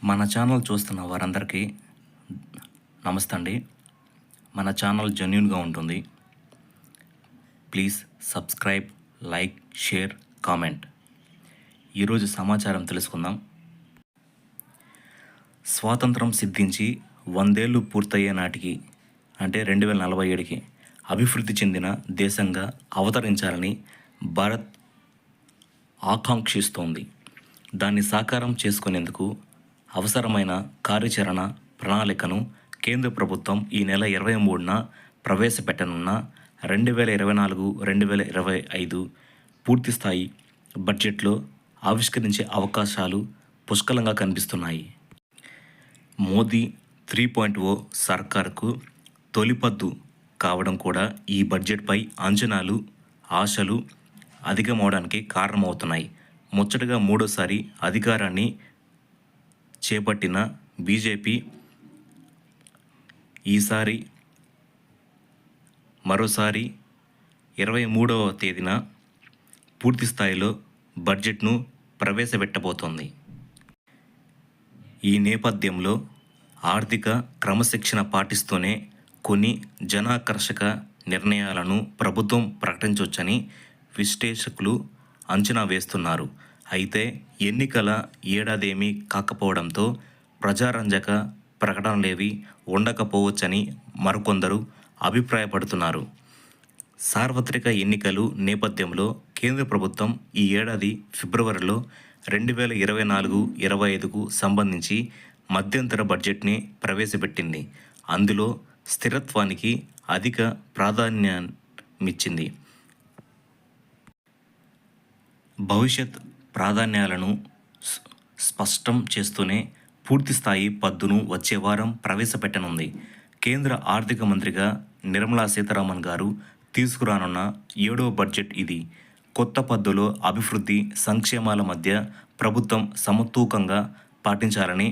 మన ఛానల్ చూస్తున్న వారందరికీ నమస్తే అండి. మన ఛానల్ జెన్యూన్గా ఉంటుంది. Please subscribe, like, share, comment. ఈరోజు సమాచారం తెలుసుకుందాం. స్వాతంత్రం సిద్ధించి 100 ఏళ్ళు పూర్తయ్యే నాటికి అంటే 2047కి అభివృద్ధి చెందిన దేశంగా అవతరించాలని భారత్ ఆకాంక్షిస్తోంది. దాన్ని సాకారం చేసుకునేందుకు అవసరమైన కార్యాచరణ ప్రణాళికను కేంద్ర ప్రభుత్వం ఈ నెల 23న ప్రవేశపెట్టనున్న 2024-2025 పూర్తిస్థాయి బడ్జెట్లో ఆవిష్కరించే అవకాశాలు పుష్కలంగా కనిపిస్తున్నాయి. మోదీ 3.0 సర్కారుకు తొలిపద్దు కావడం కూడా ఈ బడ్జెట్పై అంచనాలు, ఆశలు అధికమవడానికి కారణమవుతున్నాయి. ముచ్చటగా మూడోసారి అధికారాన్ని చేపట్టిన బీజేపీ ఈసారి మరోసారి 23వ తేదీన పూర్తిస్థాయిలో బడ్జెట్ను ప్రవేశపెట్టబోతోంది. ఈ నేపథ్యంలో ఆర్థిక క్రమశిక్షణ పాటిస్తూనే కొన్ని జనాకర్షక నిర్ణయాలను ప్రభుత్వం ప్రకటించవచ్చని విశ్లేషకులు అంచనా వేస్తున్నారు. అయితే ఎన్నికల ఏడాదేమీ కాకపోవడంతో ప్రజారంజక ప్రకటనలేవి ఉండకపోవచ్చని మరికొందరు అభిప్రాయపడుతున్నారు. సార్వత్రిక ఎన్నికలు నేపథ్యంలో కేంద్ర ప్రభుత్వం ఈ ఏడాది ఫిబ్రవరిలో 2024-25కు సంబంధించి మధ్యంతర బడ్జెట్ని ప్రవేశపెట్టింది. అందులో స్థిరత్వానికి అధిక ప్రాధాన్యమిచ్చింది. భవిష్యత్ ప్రాధాన్యాలను స్పష్టం చేస్తూనే పూర్తిస్థాయి పద్దును వచ్చే వారం ప్రవేశపెట్టనుంది. కేంద్ర ఆర్థిక మంత్రిగా నిర్మలా సీతారామన్ గారు తీసుకురానున్న 7వ బడ్జెట్ ఇది. కొత్త పద్దులో అభివృద్ధి, సంక్షేమాల మధ్య ప్రభుత్వం సమతూకంగా పాటించాలని,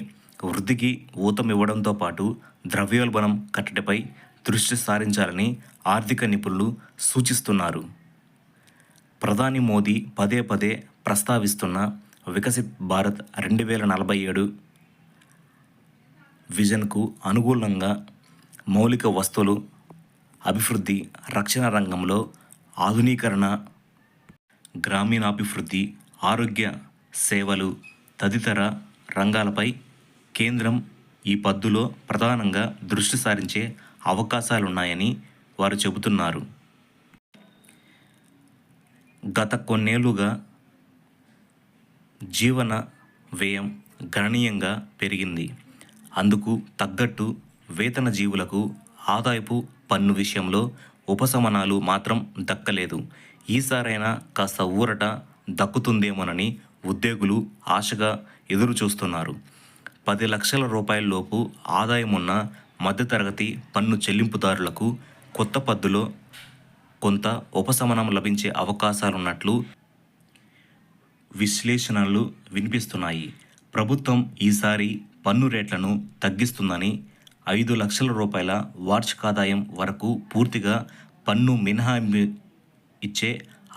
వృద్ధికి ఊతమివ్వడంతో పాటు ద్రవ్యోల్బణం కట్టడిపై దృష్టి సారించాలని ఆర్థిక నిపుణులు సూచిస్తున్నారు. ప్రధాని మోదీ పదే పదే ప్రస్తావిస్తున్న వికసిత్ భారత్ 2047 విజన్కు అనుగుణంగా మౌలిక వస్తువులు అభివృద్ధి, రక్షణ రంగంలో ఆధునీకరణ, గ్రామీణాభివృద్ధి, ఆరోగ్య సేవలు తదితర రంగాలపై కేంద్రం ఈ పద్దులో ప్రధానంగా దృష్టి సారించే అవకాశాలున్నాయని వారు చెబుతున్నారు. గత కొన్నేళ్లుగా జీవన వ్యయం గణనీయంగా పెరిగింది. అందుకు తగ్గట్టు వేతన జీవులకు ఆదాయపు పన్ను విషయంలో ఉపశమనాలు మాత్రం దక్కలేదు. ఈసారైనా కాస్త ఊరట దక్కుతుందేమోనని ఉద్యోగులు ఆశగా ఎదురు చూస్తున్నారు. 10 లక్షల రూపాయలలోపు ఆదాయమున్న మధ్యతరగతి పన్ను చెల్లింపుదారులకు కొత్త పద్దులో కొంత ఉపశమనం లభించే అవకాశాలున్నట్లు విశ్లేషణలు వినిపిస్తున్నాయి. ప్రభుత్వం ఈసారి పన్ను రేట్లను తగ్గిస్తుందని, 5 లక్షల రూపాయల వార్షికాదాయం వరకు పూర్తిగా పన్ను మినహాయింపు ఇచ్చే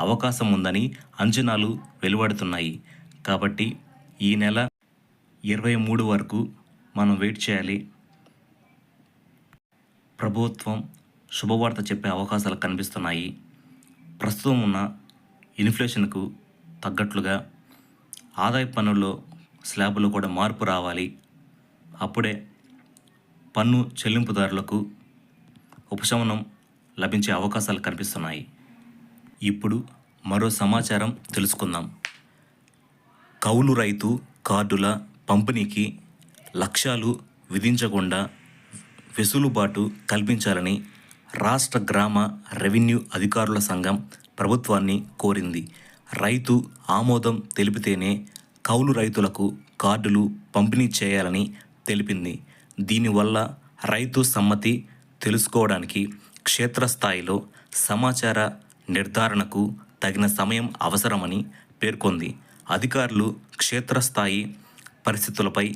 అవకాశం ఉందని అంచనాలు వెలువడుతున్నాయి. కాబట్టి ఈ నెల 23 వరకు మనం వెయిట్ చేయాలి. ప్రభుత్వం శుభవార్త చెప్పే అవకాశాలు కనిపిస్తున్నాయి. ప్రస్తుతం ఉన్న ఇన్ఫ్లేషన్కు తగ్గట్లుగా ఆదాయ పన్నుల్లో స్లాబులో కూడా మార్పు రావాలి. అప్పుడే పన్ను చెల్లింపుదారులకు ఉపశమనం లభించే అవకాశాలు కనిపిస్తున్నాయి. ఇప్పుడు మరో సమాచారం తెలుసుకుందాం. కౌలు రైతు కార్డుల పంపిణీకి లక్ష్యాలు విధించకుండా వెసులుబాటు కల్పించాలని రాష్ట్ర గ్రామ రెవెన్యూ అధికారుల సంఘం ప్రభుత్వాన్ని కోరింది. రైతు ఆమోదం తెలిపితేనే కౌలు రైతులకు కార్డులు పంపిణీ చేయాలని తెలిపింది. దీనివల్ల రైతు సమ్మతి తెలుసుకోవడానికి, క్షేత్రస్థాయిలో సమాచార నిర్ధారణకు తగిన సమయం అవసరమని పేర్కొంది. అధికారులు క్షేత్రస్థాయి పరిస్థితులపై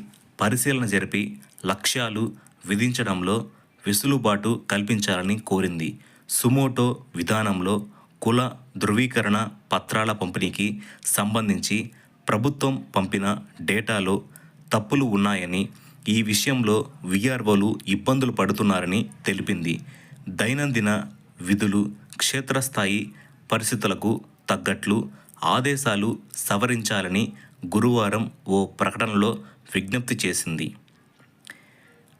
పరిశీలన జరిపి లక్ష్యాలు విధించడంలో వెసులుబాటు కల్పించాలని కోరింది. సుమోటో విధానంలో కుల ధృవీకరణ పత్రాల పంపిణీకి సంబంధించి ప్రభుత్వం పంపిన డేటాలో తప్పులు ఉన్నాయని, ఈ విషయంలో వీఆర్ఓలు ఇబ్బందులు పడుతున్నారని తెలిపింది. దైనందిన విధులు, క్షేత్రస్థాయి పరిస్థితులకు తగ్గట్లు ఆదేశాలు సవరించాలని గురువారం ఓ ప్రకటనలో విజ్ఞప్తి చేసింది.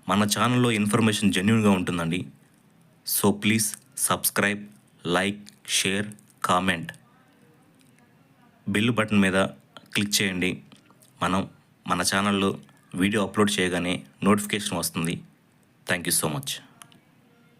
మన ఛానల్లో ఇన్ఫర్మేషన్ జెన్యూన్గా ఉంటుందండి. So please subscribe, like, share, comment. Bell button మీద క్లిక్ చేయండి. మన ఛానల్లో వీడియో అప్లోడ్ చేయగానే నోటిఫికేషన్ వస్తుంది. Thank you so much.